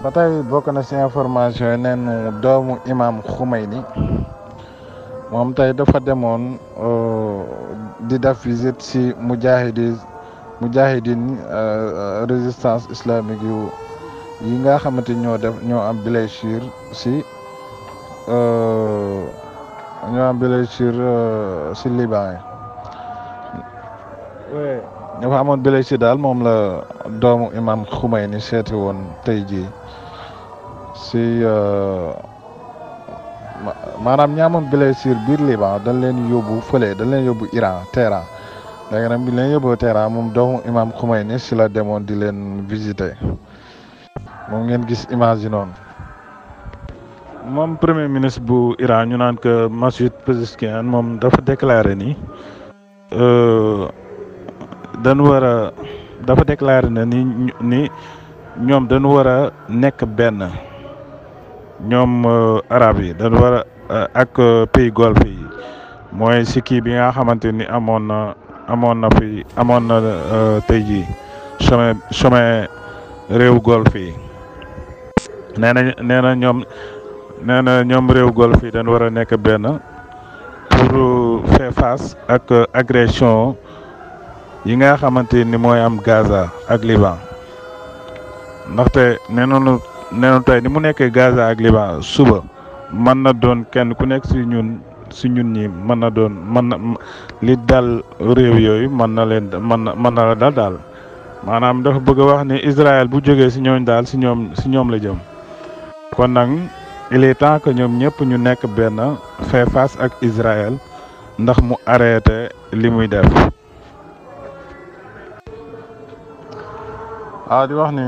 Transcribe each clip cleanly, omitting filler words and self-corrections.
ba tey bokk na ci information yi neen doomu imam Khomeini moom tey dafa demoon di def visite ci mujahidin résistance islamique yi nga xamante ñoo am blessure ci ci Liban yi dafa amoon blessure daal moom la doomu imam Khomeini seeti woon tey jii ci maanaam ñi amoon blessure biir Liban dañ leen yóbbu fële dañ leen yóbbu Iran Téhéran léegi nag bi leen yóbboo Téhéran moom doomu imam Khomeini ci la demoon di leen visiter moom ngeen gis image yi noonu. moom premier ministre bu Iran ñu naan que Masoud Pezeshkian moom dafa déclaré ni dafa déclaré ne ni ñoom dañu war a nekk benn ñoom arab yi dañu war a ak pays golfe yi mooy si kii bi nga xamante ni amoon na tey jii sommet réew golfe yi nee na ñoom réew golfe yi dañu war a nekk benn pour faire face ak agression yi nga xamante ni mooy am Gaza ak Liban ndaxte nee nañu tey ni mu nekkee Gaza ak Liban suba mën na doon kenn ku nekk si ñun ñi mën na li dal réew yooyu mën na la dal daal maanaam dafa bëgg a wax ni Israël bu jógee si ñooñ daal si ñoom la jëm kon nag il est temps que ñoom ñëpp ñu nekk benn faire face ak Israël ndax mu arrêté li muy def. di wax ni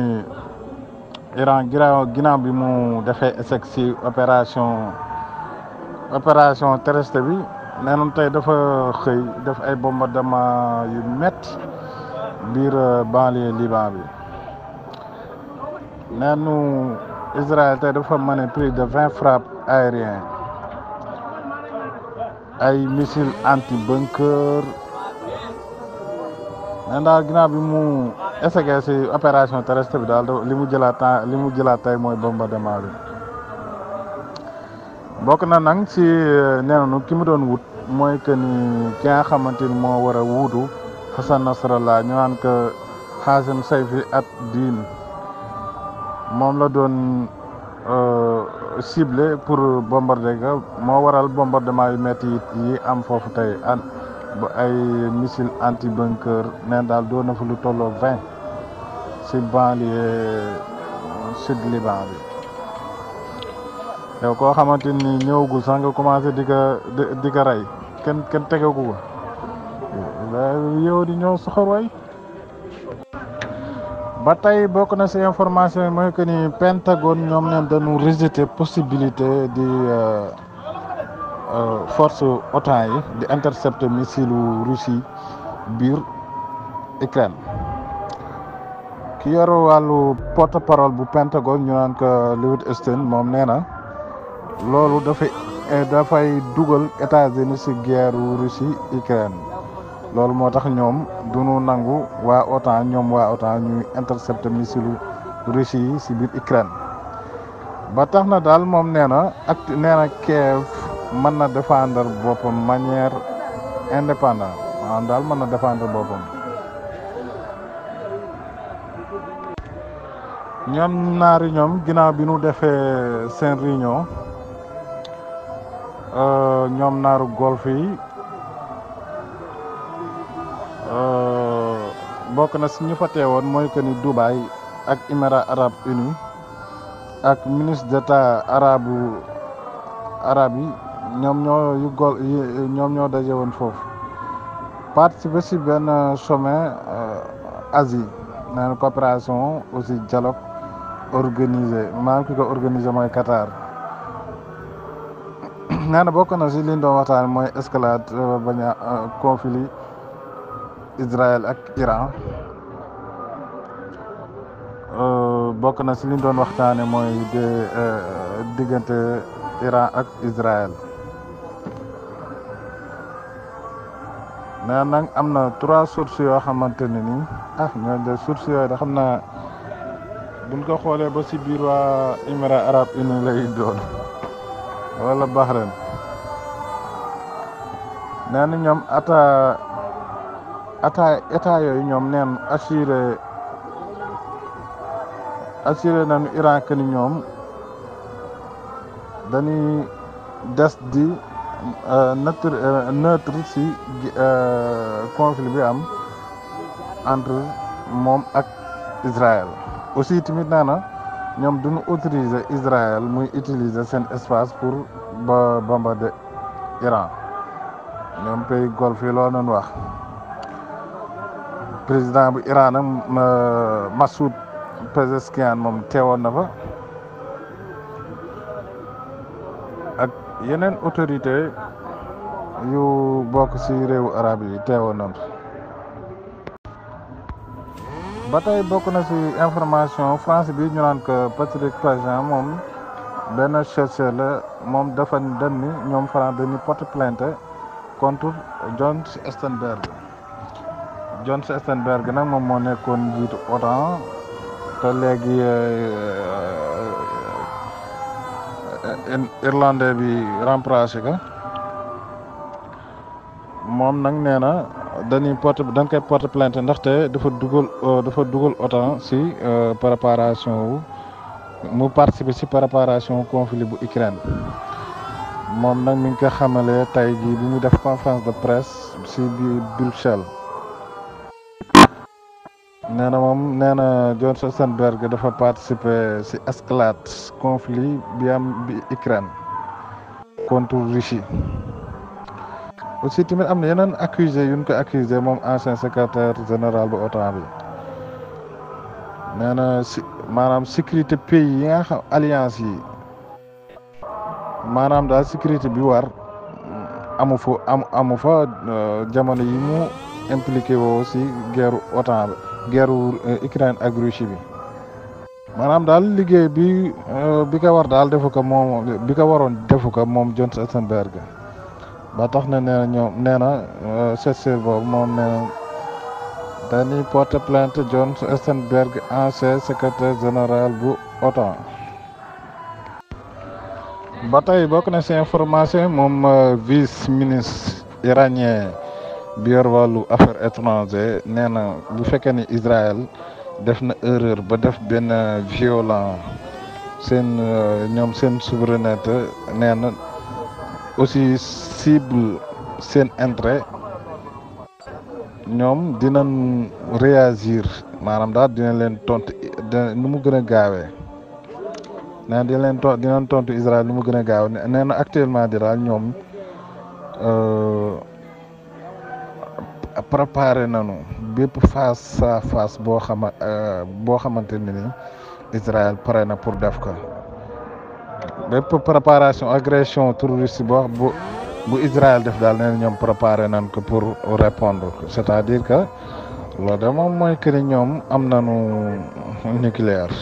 Iran ginnaaw bi mu defee échec ci opération terrestre bi nee nañ tey dafa xëy def ay bombardement yu métti biir banlieue Liban bi nee nu Israël tey dafa mené plus de 20 frappes aériennes ay missiles anti-bunker nee daal ginnaaw bi mu essayé ci opération terrestre bi daal li mu jëlaat tey mooy bombardement bi bokk na nag ci nee nañu ki mu doon wut mooy que ni ki nga xamante ni moo war a wuutu Hassan Nasrallah ñu naan que Qasem Sayfi ad-Din moom la doon ciblé pour bombarder ga moo waral bombardement yu métti yi am foofu tey ba ay missile anti bunker neen daal doon na fa lu tolloo 20 ci banlieue sud Liban bi yow koo xamante ni ñëwagul sax nga commencé di ko rey kenn tegeeku ko yow di ñëw soxor way ba tey bokk na ci information yi mooy que ni Pentagone ñoom neen dañu rejeter possibilité di force OTAN yi di intercepter missile Russie biir Ukraine ki yor wàllu porte-parole bu Pentagone ñu naan ko Lloyd Austin moom nee na loolu dafay dugal États-Unis ci guerre Russie Ukraine loolu moo tax ñoom duñu nangu waa OTAN ñuy intercepter missile Russie yi ci biir Ukraine ba tax na daal moom nee na Kiev mën na défendre boppam manière indépendante maanaam daal mën na défendre boppam ñoom ginnaaw bi nu defee seen réunion ñoom naaru golfe yi bokk na ci ñu fa teewoon mooy que ni Dubaï ak Émirats arabes unis ak ministre d'état arabe yi ñoom ñoo daje woon foofu participer ci benn sommet Asie neen coopération aussi dialogue organisé maanaam ki ko organisé mooy Qatar nee na bokk na ci liñ doon waxtaan mooy escalade bañ a conflit Israël ak Iran bokk na ci liñ doon waxtaane mooy diggante Iran ak Israël nee nag am na 3 sources yoo xamante ne nii ñooñu de sources yooyu da xam naa buñ ko xoolee ba si biir waa Émirats arabes unis lay doon wala Bahreïn. nee na ñoom état yooyu ñoom neen assuré nañu Iran que ni ñoom dañuy des di neutre si conflit bi am entre moom ak Israël. aussi tamit nee na ñoom duñu autoriser Israël muy utiliser seen espace pour bombarder Iran. ñoom pays golfe yi loolu nañu wax. président bu Iran nag Massoud Pezeshkian moom teewoon na fa ak yeneen autorité yu bokk ci réewu arab yi teewoon na fa. ba tey bokk na ci information France bi ñu naan que Patrick Pajean moom benn chercheur la moom dafa dem ni ñoom France dañuy porter plainte contre John Stoltenberg. John Stoltenberg nag moom moo nekkoon njiitu OTAN te léegi irlandais bi remplacé ko moom nag nee na dañ koy porter plainte ndaxte dafa dugal OTAN si préparation wu mu participer si préparation conflit bu Ukraine. moom nag mi ngi ko xamalee tey jii bi mu def conférence de presse si biir Bruxelles. nee na John Stoltenberg dafa participer si escalade conflit bi am bi Ukraine contre Russie. aussi tamit am na yeneen accusé yu ñu ko accusé moom ancien secrétaire général bu OTAN bi. nee na maanaam sécurité pays yi nga xam alliance yi maanaam daal sécurité bi war amu fa jamono yi mu impliqué woo si guerre OTAN bi. guerre Ukraine ak Russie bi maanaam daal liggéey bi ko war daal defu ko moom bi ko waroon defu ko moom John Stoltenberg ba tax na nee na chercheur boobu moom nee na dañuy porter plainte John Stoltenberg ancien secrétaire général bu OTAN. ba tey bokk na ci information moom vice ministre iranien bi yor wàllu affaires étrangères nee na bu fekkee ni Israël def na erreur ba def benn violent ñoom seen souveraineté nee na aussi cible seen intérêt ñoom dinañ réagir maanaam daal dina leen tontu nu mu gën a gaawee nee na dinañ tontu Israël nu mu gën a gaawee nee na actuellement di daal ñoom préparé nañu bépp face à face boo xamante ne ni Israël pare na pour def ko bépp préparation agression terroriste bu Israël def daal nee na ñoom préparé nañ ko pour répondre c'est-à-dire que loolu de moom mooy que ni ñoom am nañu nucléaire.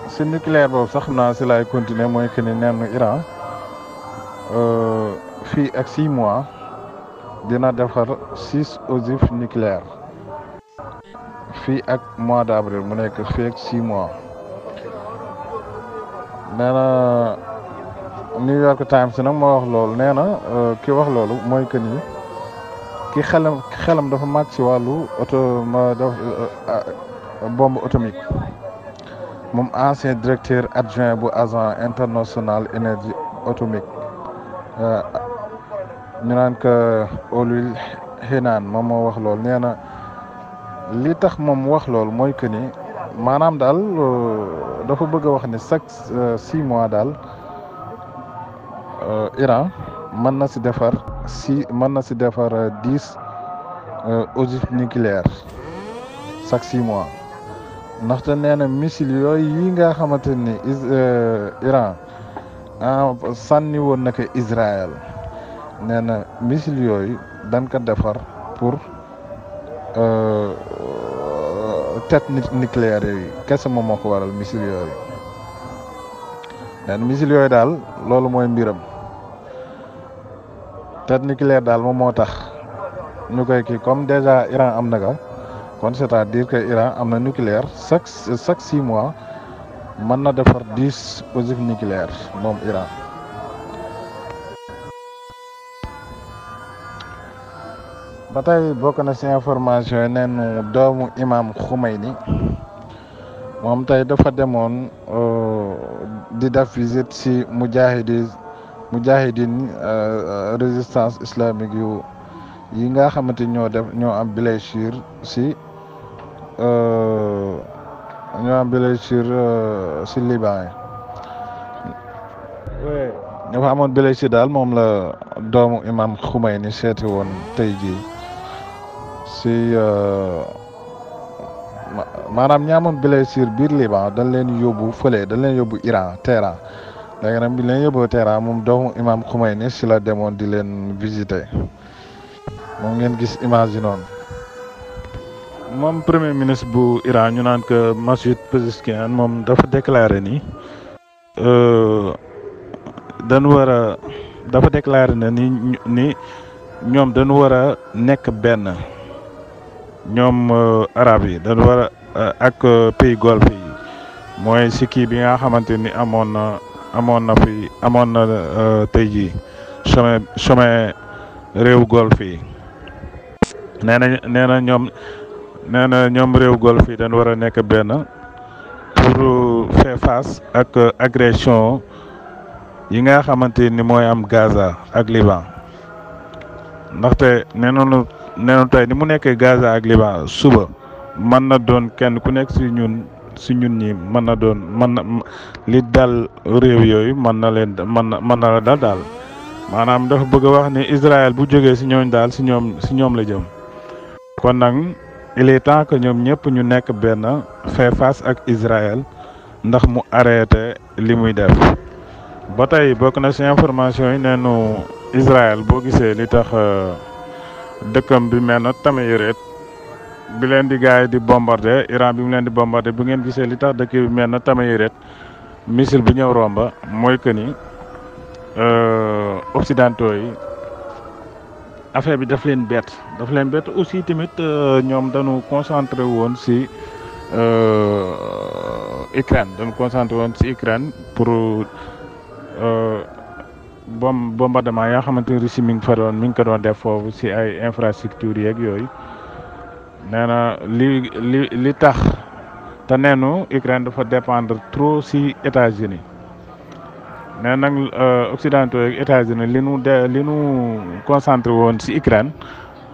si nucléaire boobu sax xam naa si laay continuer mooy que ni neen Iran fii ak 6 mois dina defar 6 ogives nucléaires fii ak mois d'avril mu nekk fii ak 6 mois. nee na New York Times nag moo wax loolu nee na ki wax loolu mooy que ni ki xelam dafa màcc si wàllu bombe atomique. moom ancien directeur adjoint bu agence internationale énergie atomique ñu naan que Olil Henan moom moo wax loolu nee na li tax moom wax loolu mooy que ni maanaam daal dafa bëgg a wax ni chaque 6 mois daal Iran mën na si defar 10 ogives nucléaires chaque 6 mois. ndaxte nee na missile yooyu yi nga xamante ni Iran sànni woon na ko Israël nee na missile yooyu dañ ko defar pour tête nucléaire yooyu kese moom moo ko waral missile yooyu nee na missile yooyu daal loolu mooy mbiram tête nucléaire daal moom moo tax ñu koy kii comme déjà Iran am na ka kon c'est-à-dire que Iran am na nucléaire chaque 6 mois mën na defar 10 ogives nucléaires moom Iran. ba tey bokk na ci information yi neenu doomu imam Khomeini moom tey dafa demoon di def visite ci mujahidin résistance islamique yi nga xamante ñoo am blessure ci ci Liban yi dafa amoon blessure daal moom la doomu imam Khomeini seeti woon tey jii ci maanaam ñi amoon blessure biir Liban dañ leen yóbbu fële dañ leen yóbbu Téhéran léegi nag bi leen yóbbu Téhéran moom doomu imam Khomeini ci la demoon di leen visiter moom ngeen gis image yi noonu. moom premier ministre bu Iran ñu naan que Masoud Pezeshkian moom dafa déclaré ni dafa déclaré na ni ñoom dañu war a nekk benn ñoom arab yi dañu war a ak pays golfe yi mooy si kii bi nga xamante ni amoon na tey jii sommet réew golfe yi nee na ñoom réew golfe yi dañu war a nekk benn pour faire face ak agression yi nga xamante ni mooy am Gaza ak Liban ndaxte nee nañu tey ni mu nekkee Gaza ak Liban suba mën na doon kenn ku nekk si ñun ñi mën na li dal réew yooyu mën na la dal daal maanaam dafa bëgg a wax ni Israël bu jógee si ñooñ daal si ñoom la jëm kon nag il est temps que ñoom ñëpp ñu nekk benn faire face ak Israël ndax mu arrêté li muy def. ba tey bokk na ci information yi neenu Israël boo gisee li tax dëkkam bi mel na Tamayeret bi leen di gaay di bombardé Iran bi mu leen di bombardé bu ngeen gisee li tax dëkk bi mel na Tamayeret missile bi ñëw romba mooy que ni occidentaux yi affaire bi daf leen bett aussi tamit ñoom dañu concentré woon ci Ukraine pour bombardement yaa xamante ni Russie mi ngi ko doon def foofu ci ay infrastructures yeeg yooyu nee na li tax te neenu Ukraine dafa dépendre trop ci États-Unis nee nag occidentaux yeeg États-Unis li nu concentré woon ci Ukraine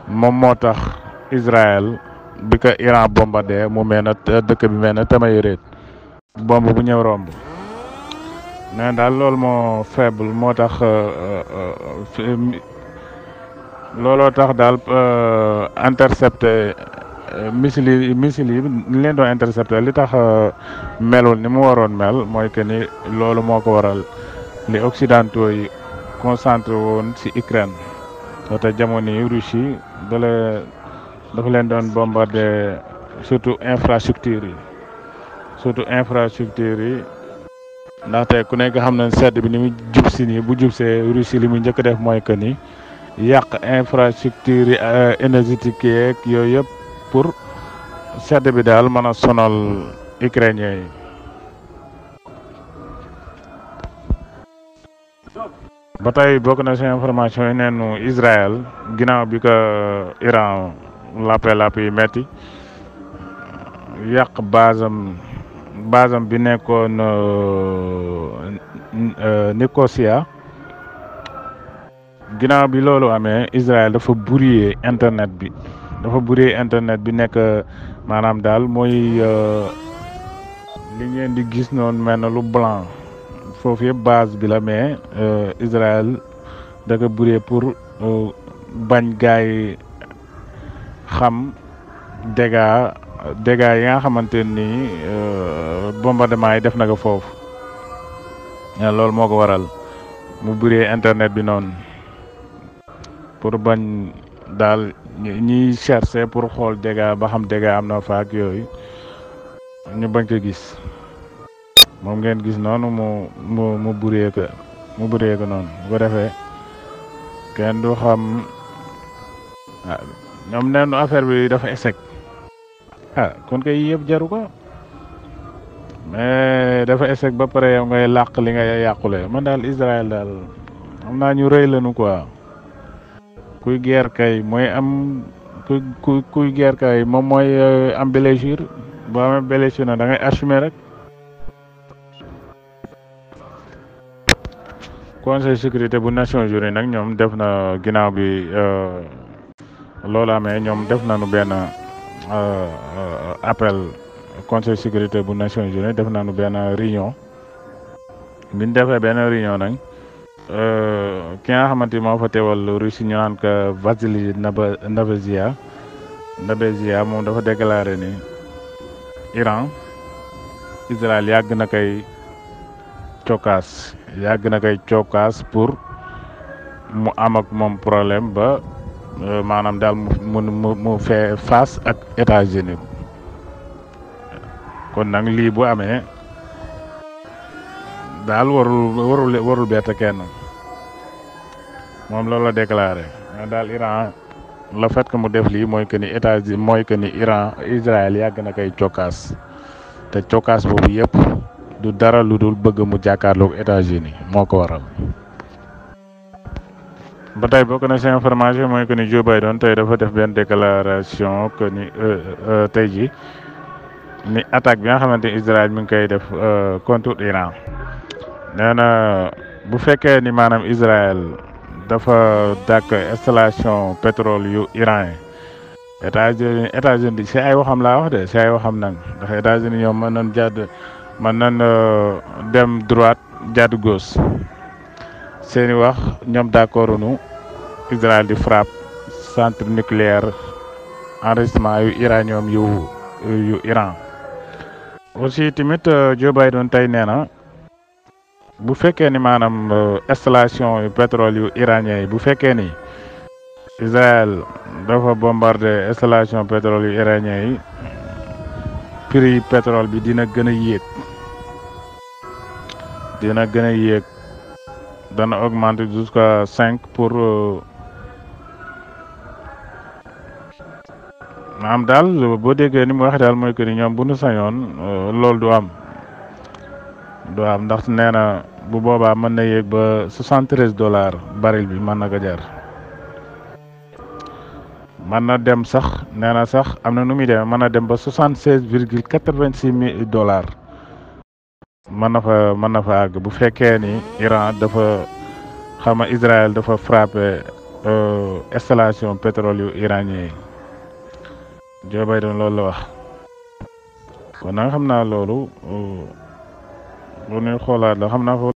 moom moo tax Israël bi ko Iran bombardé mu mel na dëkk bi mel na Tamayeret bomb bu ñëw romb nee daal loolu moo faible moo tax looloo tax daal intercepté missile yi ni leen doon intercepté li tax melul ni mu waroon mel mooy que ni loolu moo ko waral li occidentaux yi concentré woon ci Ukraine te jamono yi Russie dafa leen doon bombardé surtout infrastructure yi ndaxte ku nekk xam na sedd bi ni mu jub si nii bu jub see Russie li muy njëkk def mooy que ni yàq infrastructure yi énergétique yeeg yooyu yëpp pour sedd bi daal mën a sonal ukrainien yi. ba tey bokk na ci information yi neenu Israël ginnaaw bi ko Iran lapp yi metti yàq basam bi nekkoon Nicosia ginnaaw bi loolu amee Israël dafa brouiller internet bi nekk maanaam daal mooy li ngeen di gis noonu mel na lu blanc foofu yëpp base bi la mais Israël da ko brouiller pour bañ gaay xam dégâts yi nga xamante ni bombardement yi def na ko foofu loolu moo ko waral mu brouiller internet bi noonu pour bañ daal ñiy chercher pour xool dégâts ba xam dégâts am na fa ak yooyu ñu bañ ko gis moom ngeen gis noonu mu brouiller ko noonu bu ko defee kenn du xam ah ñoom neenu affaire bi dafa échec ah kon kay yëpp jaru ko mais dafa échec ba pare yow ngay làq li nga yàqule man daal Israël daal xam naa ñu rëy lañu quoi kuy guerre kay mooy am kuy guerre kay moom mooy am blessure boo amee blessure na da ngay assumer rek. Conseil sécurité bu Nations Unies nag ñoom def na ginnaaw bi loolu amee ñoom def nañu benn appel conseil sécurité bu Nations Unies def nañu benn réunion bi ñu defee benn réunion nag ki nga xamante ni moo fa teewal Russie ñu naan ko Vassily Nebenzia moom dafa déclaré ni Iran Israël yàgg na koy cokkaas pour mu am ak moom problème ba maanaam daal mu fait face ak États-Unis kon nag lii bu amee daal warul bett kenn moom loolu la déclaré daal Iran le fait que mu def lii mooy que ni Israël yàgg na koy cokkaas te cokkaas boobu yëpp du dara lu dul bëgg mu jàkkaarloog États-Unis moo ko waral. ba tey bokk na ci information mooy que ni Joe Biden tey dafa def benn déclaration que ni tey ji ni attaque bi nga xamante ni Israël mi ngi koy def contre Iran nee na bu fekkee ni maanaam Israël dafa dàkk installation pétrole yu Iran yi États-Unis si ay waxam laa wax de si ay waxam nag ndax États-Unis ñoom mën nañ dem droite jàdd gauche seeni wax ñoom d'accord nu Israël di frappe centre nucléaire enregistrement yu uranium yu Iran. aussi tamit Joe Biden tey nee na bu fekkee ni maanaam installation yu pétrole yu iranien yi bu fekkee ni Israël dafa bombardé installation pétrole yu iranien yi prix pétrole bi dina gën a yéeg dana augmenter jusqu'à 5 pour maanaam daal boo déggee ni mu wax daal mooy que ni ñoom bu nu sañoon loolu du am ndax nee na bu boobaa mën na yéeg ba $73 baril bi mën na ko jar mën na dem sax nee na sax am na nu muy demee mën na dem ba $76,86 mën na fa àgg bu fekkee ni Iran dafa Israël dafa frappé installation pétrole yu iranien yi Joe Biden loolu la wax kon nag xam naa loolu lu ñuy xoolaat la xam naa